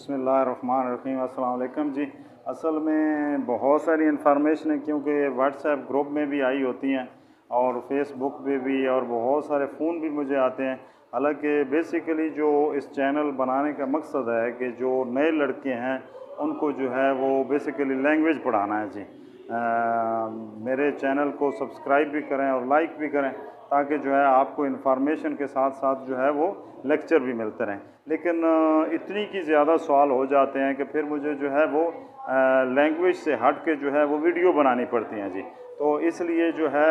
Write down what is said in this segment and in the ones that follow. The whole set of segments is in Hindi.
बिस्मिल्लाहिर्रहमानिर्रहीम। अस्सलाम वालेकुम जी। असल में बहुत सारी इन्फॉर्मेशन है, क्योंकि व्हाट्सएप ग्रुप में भी आई होती हैं और फेसबुक पे भी, और बहुत सारे फ़ोन भी मुझे आते हैं। हालांकि बेसिकली जो इस चैनल बनाने का मकसद है कि जो नए लड़के हैं उनको जो है वो बेसिकली लैंग्वेज पढ़ाना है जी। मेरे चैनल को सब्सक्राइब भी करें और लाइक भी करें, ताकि जो है आपको इन्फॉर्मेशन के साथ साथ जो है वो लेक्चर भी मिलते रहें। लेकिन इतनी की ज़्यादा सवाल हो जाते हैं कि फिर मुझे जो है वो लैंग्वेज से हट के जो है वो वीडियो बनानी पड़ती हैं जी। तो इसलिए जो है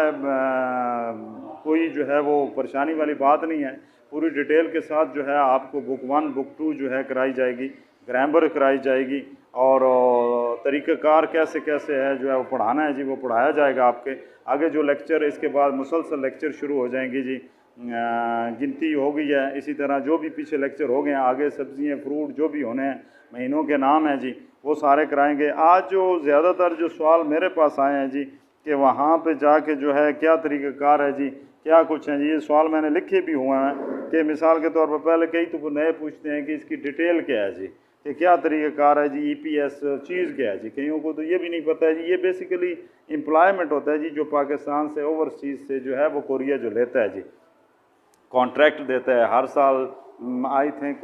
कोई जो है वो परेशानी वाली बात नहीं है। पूरी डिटेल के साथ जो है आपको बुक 1 बुक 2 जो है कराई जाएगी, ग्रामर कराई जाएगी, और तरीक़ाकार कैसे कैसे है जो है वो पढ़ाना है जी, वो पढ़ाया जाएगा आपके आगे। जो लेक्चर इसके बाद मुसलसल लेक्चर शुरू हो जाएंगे जी। गिनती हो गई है, इसी तरह जो भी पीछे लेक्चर हो गए हैं, आगे सब्जियां फ्रूट जो भी होने हैं, महीनों के नाम हैं जी, वो सारे कराएंगे। आज जो ज़्यादातर जो सवाल मेरे पास आए हैं जी कि वहाँ पे जाके जो है क्या तरीक़ाकार है जी, क्या कुछ है जी, ये सवाल मैंने लिखे भी हुए हैं कि मिसाल के तौर पर पहले कई तो नए पूछते हैं कि इसकी डिटेल क्या है जी, कि क्या तरीक़ाकार है जी, EPS चीज़ क्या है जी। कईयों को तो ये भी नहीं पता है जी। ये बेसिकली एम्प्लॉयमेंट होता है जी, जो पाकिस्तान से ओवरसीज़ से जो है वो कोरिया जो लेता है जी, कॉन्ट्रैक्ट देता है हर साल। आई थिंक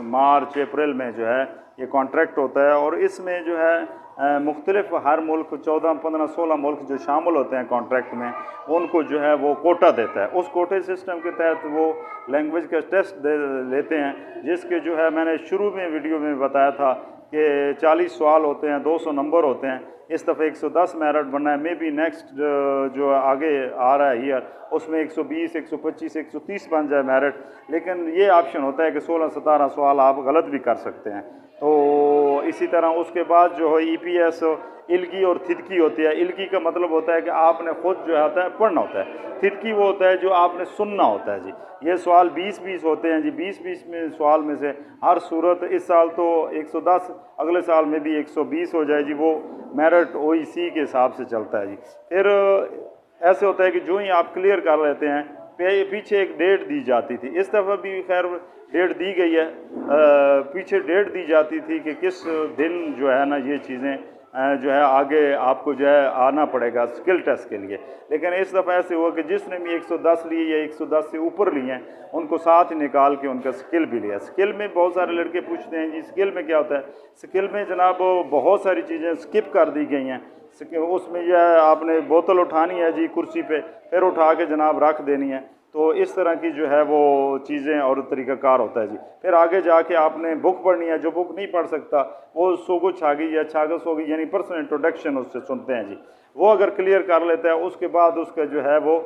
मार्च अप्रैल में जो है ये कॉन्ट्रैक्ट होता है, और इसमें जो है मुख्तलिफ हर मुल्क 14, 15, 16 मुल्क जो शामिल होते हैं कॉन्ट्रैक्ट में, उनको जो है वो कोटा देता है। उस कोटे सिस्टम के तहत वो लैंग्वेज का टेस्ट लेते हैं, जिसके जो है मैंने शुरू में वीडियो में बताया था कि 40 सवाल होते हैं, 200 नंबर होते हैं। इस दफ़े 110 मेरिट बनना है। मे बी नेक्स्ट जो आगे आ रहा है ईयर, उसमें 120, 125, 130 बन जाए मेरिट। लेकिन ये ऑप्शन होता है कि 16-17 सवाल आप गलत भी कर सकते हैं। तो इसी तरह उसके बाद जो है EPS इल्गी और थिदकी होती है। इल्गी का मतलब होता है कि आपने खुद जो होता है पढ़ना होता है। थिदकी वो होता है जो आपने सुनना होता है जी। ये सवाल 20-20 होते हैं जी। 20-20 में सवाल में से हर सूरत इस साल तो 110, अगले साल में भी 120 हो जाए जी। वो मेरिट OEC के हिसाब से चलता है जी। फिर ऐसे होता है कि जो ही आप क्लियर कर लेते हैं, पीछे एक डेट दी जाती थी। इस दफ़ा भी खैर डेट दी गई है। पीछे डेट दी जाती थी कि किस दिन जो है ना ये चीज़ें जो है आगे आपको जो है आना पड़ेगा स्किल टेस्ट के लिए। लेकिन इस दफ़ा ऐसे हुआ कि जिसने भी 110 लिए या 110 से ऊपर लिए हैं, उनको साथ ही निकाल के उनका स्किल भी लिया। स्किल में बहुत सारे लड़के पूछते हैं जी स्किल में क्या होता है। स्किल में जनाब बहुत सारी चीज़ें स्किप कर दी गई हैं। उसमें यह आपने बोतल उठानी है जी कुर्सी पे, फिर उठा के जनाब रख देनी है। तो इस तरह की जो है वो चीज़ें और तरीक़ाकार होता है जी। फिर आगे जाके आपने बुक पढ़नी है। जो बुक नहीं पढ़ सकता वो सोगो छागी या छागस होगी, यानी पर्सनल इंट्रोडक्शन उससे सुनते हैं जी। वो अगर क्लियर कर लेता है, उसके बाद उसका जो है वो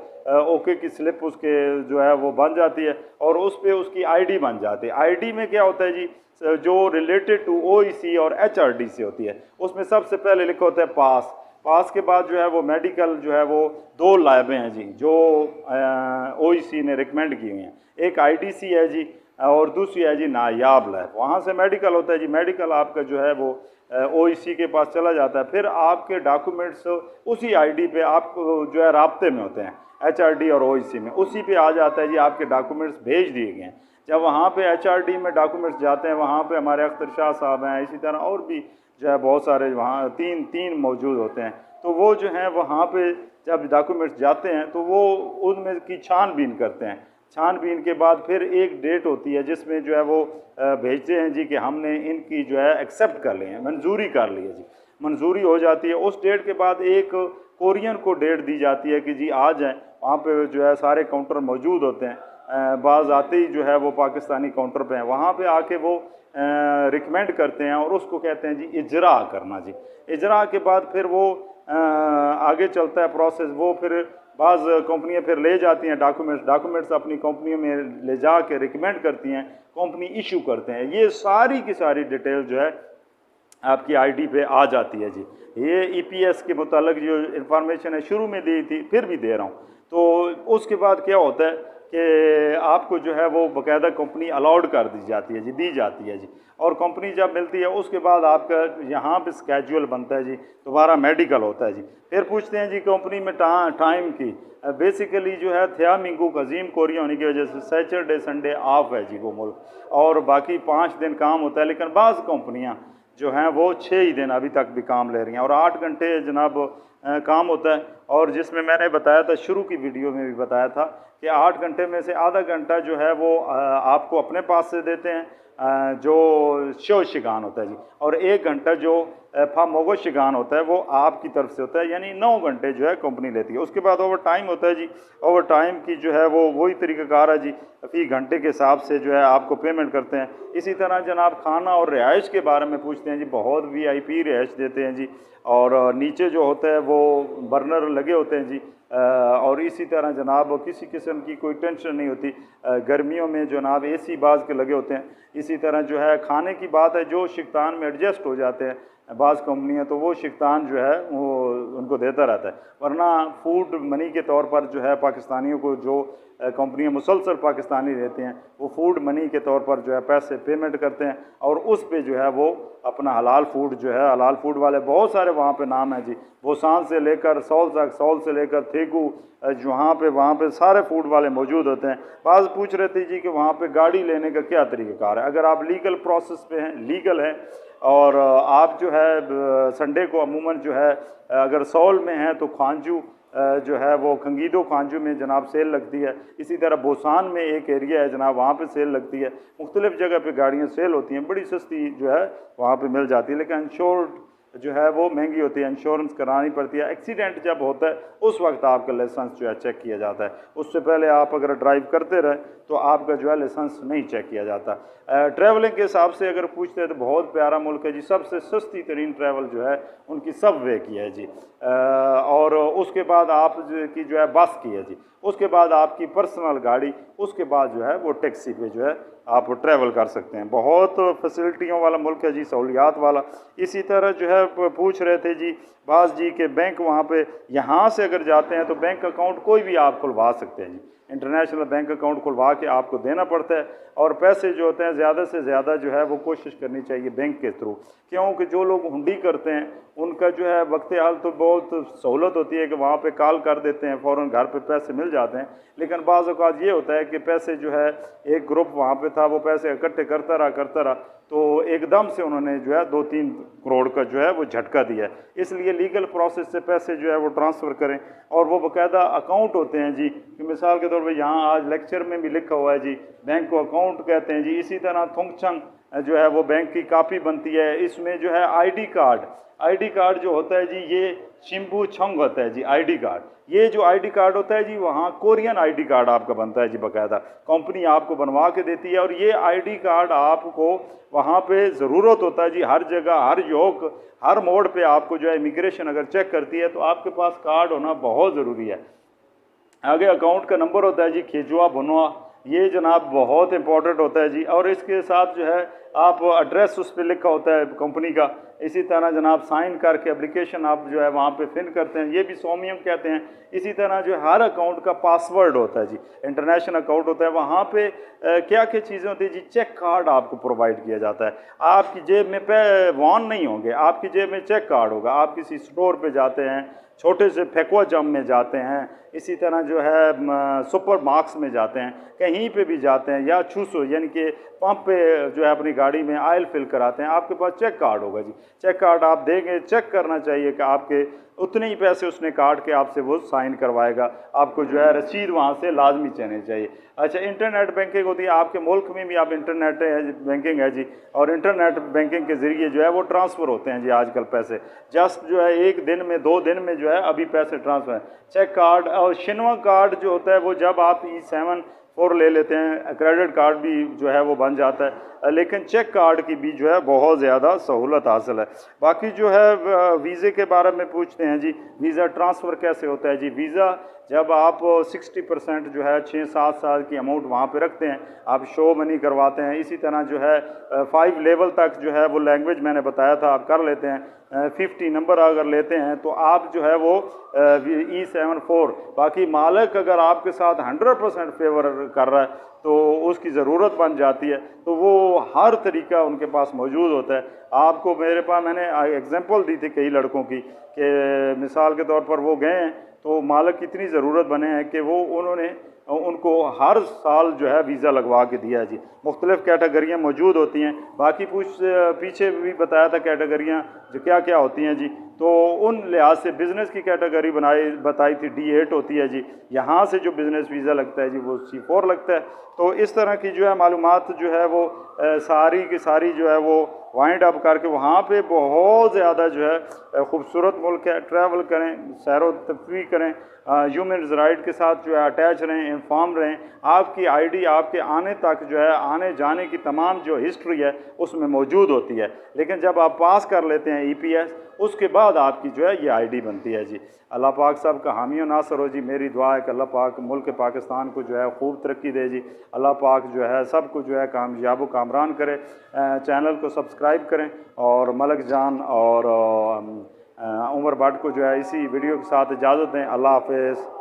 ओके की स्लिप उसके जो है वो बन जाती है, और उस पर उसकी ID बन जाती है। ID में क्या होता है जी, जो रिलेटेड टू OEC और HRD से होती है, उसमें सबसे पहले लिखा होता है पास। पास के बाद जो है वो मेडिकल जो है वो 2 लाइबें हैं जी, जो OEC ने रिकमेंड की हुई हैं। एक IDC है जी, और दूसरी है जी नायाब लैब। वहाँ से मेडिकल होता है जी। मेडिकल आपका जो है वो OEC के पास चला जाता है। फिर आपके डॉक्यूमेंट्स उसी ID पे आप जो है राब्ते में होते हैं, HRD और OEC में, उसी पे आ जाता है जी। आपके डॉक्यूमेंट्स भेज दिए गए हैं। जब वहाँ पे HRD में डॉक्यूमेंट्स जाते हैं, वहाँ पे हमारे अख्तर शाह साहब हैं, इसी तरह और भी जो है बहुत सारे वहाँ तीन मौजूद होते हैं। तो वो जो हैं वहाँ पे जब डॉक्यूमेंट्स जाते हैं तो वो उनमें की छानबीन करते हैं। छानबीन के बाद फिर एक डेट होती है जिसमें जो है वो भेजते हैं जी कि हमने इनकी जो है एक्सेप्ट कर ली है, मंजूरी कर ली है जी। मंजूरी हो जाती है। उस डेट के बाद एक कोरियन को डेट दी जाती है कि जी आ जाएँ। वहाँ पे जो है सारे काउंटर मौजूद होते हैं। बाज़ आते ही जो है वो पाकिस्तानी काउंटर पे हैं, वहाँ पे आके वो रिकमेंड करते हैं, और उसको कहते हैं जी इजरा करना जी। इजरा के बाद फिर वो आगे चलता है प्रोसेस। वो फिर बाज़ कंपनियां फिर ले जाती हैं डॉक्यूमेंट्स अपनी कंपनियों में ले जा के रिकमेंड करती हैं, कंपनी इशू करते हैं। ये सारी की सारी डिटेल जो है आपकी ID पे आ जाती है जी। ये EPS के मुतालिक जो इन्फॉर्मेशन है शुरू में दी थी, फिर भी दे रहा हूँ। तो उसके बाद क्या होता है कि आपको जो है वो बाकायदा कंपनी अलाउड कर दी जाती है जी, दी जाती है जी। और कंपनी जब मिलती है उसके बाद आपका यहाँ पे स्केड्यूल बनता है जी, दोबारा मेडिकल होता है जी। फिर पूछते हैं जी कंपनी में टाइम की, बेसिकली जो है थिया मिंगू अजीम कोरिया होने की वजह से सैटरडे संडे ऑफ है जी वो मुल्क, और बाकी 5 दिन काम होता है। लेकिन बाज़ कंपनियाँ जो हैं वो 6 ही दिन अभी तक भी काम ले रही हैं, और 8 घंटे जनाब काम होता है। और जिसमें मैंने बताया था, शुरू की वीडियो में भी बताया था कि 8 घंटे में से आधा घंटा जो है वो आपको अपने पास से देते हैं, जो शो शिगान होता है जी, और 1 घंटा जो फामोगो शिगान होता है वो आपकी तरफ से होता है, यानी 9 घंटे जो है कंपनी लेती है। उसके बाद ओवर टाइम होता है जी, ओवर टाइम की जो है वो वही तरीक़ाकार है जी, फी घंटे के हिसाब से जो है आपको पेमेंट करते हैं। इसी तरह जनाब खाना और रिहाइश के बारे में पूछते हैं जी, बहुत VIP रिहाइश देते हैं जी, और नीचे जो होता है वो बर्नर लगे होते हैं जी, और इसी तरह जनाब किसी किस्म की कोई टेंशन नहीं होती। गर्मियों में जनाब AC बाज़ के लगे होते हैं। इसी तरह जो है खाने की बात है, जो शिकतान में एडजस्ट हो जाते हैं बाज़ कंपनियाँ, तो वो शिकतान जो है वो उनको देता रहता है। वरना फूड मनी के तौर पर जो है पाकिस्तानियों को जो कंपनियाँ मुसलसल पाकिस्तानी रहते हैं, वो फूड मनी के तौर पर जो है पैसे पेमेंट करते हैं, और उस पे जो है वो अपना हलाल फूड जो है, हलाल फूड वाले बहुत सारे वहाँ पे नाम हैं जी, बोसान से लेकर सौल तक, सौल से लेकर थेगू, जहाँ पे वहाँ पे सारे फूड वाले मौजूद होते हैं। बाज़ पूछ रहे थे जी कि वहाँ पे गाड़ी लेने का क्या तरीक़ाकार है। अगर आप लीगल प्रोसेस पे हैं, लीगल हैं, और आप जो है संडे को अमूमन जो है अगर सौल में हैं तो खांजू जो है वो खंगीदो खांजू में जनाब सेल लगती है। इसी तरह बोसान में एक एरिया है जनाब, वहाँ पे सेल लगती है। मुख्तलिफ़ जगह पे गाड़ियाँ सेल होती हैं, बड़ी सस्ती जो है वहाँ पे मिल जाती है, लेकिन इंश्योर्ड जो है वो महंगी होती है, इंश्योरेंस करानी पड़ती है। एक्सीडेंट जब होता है उस वक्त आपका लाइसेंस जो है चेक किया जाता है, उससे पहले आप अगर ड्राइव करते रहे तो आपका जो है लाइसेंस नहीं चेक किया जाता। ट्रैवलिंग के हिसाब से अगर पूछते हैं तो बहुत प्यारा मुल्क है जी। सबसे सस्ती तरीन ट्रैवल जो है उनकी सबवे की है जी, और उसके बाद आप की जो है बस की है जी, उसके बाद आपकी पर्सनल गाड़ी, उसके बाद जो है वो टैक्सी पे जो है आप ट्रैवल कर सकते हैं। बहुत फैसिलिटियों वाला मुल्क है जी, सहूलियात वाला। इसी तरह जो है पूछ रहे थे जी बाज़ जी के बैंक वहाँ पे यहाँ से अगर जाते हैं तो बैंक अकाउंट कोई भी आप खुलवा सकते हैं जी, इंटरनेशनल बैंक अकाउंट खुलवा के आपको देना पड़ता है, और पैसे जो होते हैं ज़्यादा से ज़्यादा जो है वो कोशिश करनी चाहिए बैंक के थ्रू, क्योंकि जो लोग हुंडी करते हैं उनका जो है वक्त हाल तो बहुत सहूलत होती है कि वहाँ पे कॉल कर देते हैं, फ़ौरन घर पे पैसे मिल जाते हैं। लेकिन बाज़ औक़ात ये होता है कि पैसे जो है एक ग्रुप वहाँ पे था, वो पैसे इकट्ठे करता रहा, तो एकदम से उन्होंने जो है 2-3 करोड़ का जो है वो झटका दिया। इसलिए लीगल प्रोसेस से पैसे जो है वो ट्रांसफ़र करें, और वो बाकायदा अकाउंट होते हैं जी, कि मिसाल के तौर पर यहाँ आज लेक्चर में भी लिखा हुआ है जी, बैंक को अकाउंट कहते हैं जी। इसी तरह थोंगचंग जो है वो बैंक की कापी बनती है। इसमें जो है आईडी कार्ड जो होता है जी, ये शिम्बू छंग होता है जी आईडी कार्ड। ये जो आईडी कार्ड होता है जी, वहाँ कोरियन आईडी कार्ड आपका बनता है जी, बाकायदा कंपनी आपको बनवा के देती है, और ये आईडी कार्ड आपको वहाँ पे ज़रूरत होता है जी, हर जगह, हर योग, हर मोड़ पे आपको जो है इमिग्रेशन अगर चेक करती है तो आपके पास कार्ड होना बहुत ज़रूरी है। आगे अकाउंट का नंबर होता है जी, खेजुआ भुनवा, ये जनाब बहुत इंपॉर्टेंट होता है जी, और इसके साथ जो है आप एड्रेस उस पर लिखा होता है कंपनी का। इसी तरह जनाब साइन करके एप्लीकेशन आप जो है वहाँ पे फिल करते हैं, ये भी सोमियम कहते हैं। इसी तरह जो हर अकाउंट का पासवर्ड होता है जी, इंटरनेशनल अकाउंट होता है, वहाँ पे क्या क्या चीज़ें होती हैं जी, चेक कार्ड आपको प्रोवाइड किया जाता है। आपकी जेब में वॉन नहीं होंगे, आपकी जेब में चेक कार्ड होगा। आप किसी स्टोर पे जाते हैं, छोटे से फेकुआ जम में जाते हैं, इसी तरह जो है सुपर मार्क्स में जाते हैं, कहीं पे भी जाते हैं, या छूसो यानी कि पंप पे जो है अपनी गाड़ी में ऑयल फिल कराते हैं, आपके पास चेक कार्ड होगा जी। चेक कार्ड आप देंगे, चेक करना चाहिए कि आपके उतने ही पैसे उसने काट के आपसे वो साइन करवाएगा। आपको जो है रसीद वहाँ से लाजमी चलनी चाहिए। अच्छा, इंटरनेट बैंकिंग होती है आपके मुल्क में भी, आप इंटरनेट बैंकिंग है जी, और इंटरनेट बैंकिंग के ज़रिए जो है वो ट्रांसफ़र होते हैं जी आजकल पैसे। जस्ट जो है 1 दिन में 2 दिन में जो है अभी पैसे ट्रांसफ़र। चेक कार्ड और शिनवा कार्ड जो होता है वो जब आप E7 4 ले लेते हैं, क्रेडिट कार्ड भी जो है वो बन जाता है, लेकिन चेक कार्ड की भी जो है बहुत ज़्यादा सहूलत हासिल है। बाकी जो है वीज़े के बारे में पूछते हैं जी, वीज़ा ट्रांसफ़र कैसे होता है जी। वीज़ा जब आप 60% जो है 6-7 साल की अमाउंट वहाँ पे रखते हैं, आप शो मनी करवाते हैं, इसी तरह जो है 5 लेवल तक जो है वो लैंग्वेज मैंने बताया था आप कर लेते हैं, 50 नंबर अगर लेते हैं तो आप जो है वो E74, बाकी मालिक अगर आपके साथ 100% फेवर कर रहा है तो उसकी ज़रूरत बन जाती है, तो वो हर तरीका उनके पास मौजूद होता है। आपको मेरे पास मैंने एग्जांपल दी थी कई लड़कों की कि मिसाल के तौर पर वो गए हैं तो मालिक की इतनी ज़रूरत बने हैं कि वो उन्होंने उनको हर साल जो है वीज़ा लगवा के दिया है जी। मुख्तलिफ़ कैटेगरियाँ मौजूद होती हैं, बाकी पीछे भी बताया था कैटेगरियाँ जो क्या क्या होती हैं जी। तो उन लिहाज से बिज़नेस की कैटेगरी बताई थी, D8 होती है जी। यहाँ से जो बिज़नेस वीज़ा लगता है जी वो C4 लगता है। तो इस तरह की जो है मालूमात जो है वो सारी की सारी जो है वो वाइंड अप करके वहाँ पे बहुत ज़्यादा जो है खूबसूरत मुल्क है, ट्रैवल करें, सैर व तफरीह करें, ह्यूमन राइट के साथ जो है अटैच रहें, इन्फॉर्म रहें। आपकी आईडी आपके आने तक जो है आने जाने की तमाम जो हिस्ट्री है उसमें मौजूद होती है, लेकिन जब आप पास कर लेते हैं EPS उसके बाद आपकी जो है ये आईडी बनती है जी। अल्लाह पाक साहब का हामी और नासर हो जी। मेरी दुआ है कि अल्लाह पाक मुल्क पाकिस्तान को जो है खूब तरक्की दे जी। अल्लाह पाक जो है सब को जो है कामयाब व कामरान करे। चैनल को सब्सक्राइब करें और मलक जान और उमर भट्ट को जो है इसी वीडियो के साथ इजाज़त दें। अल्लाह हाफ़िज़।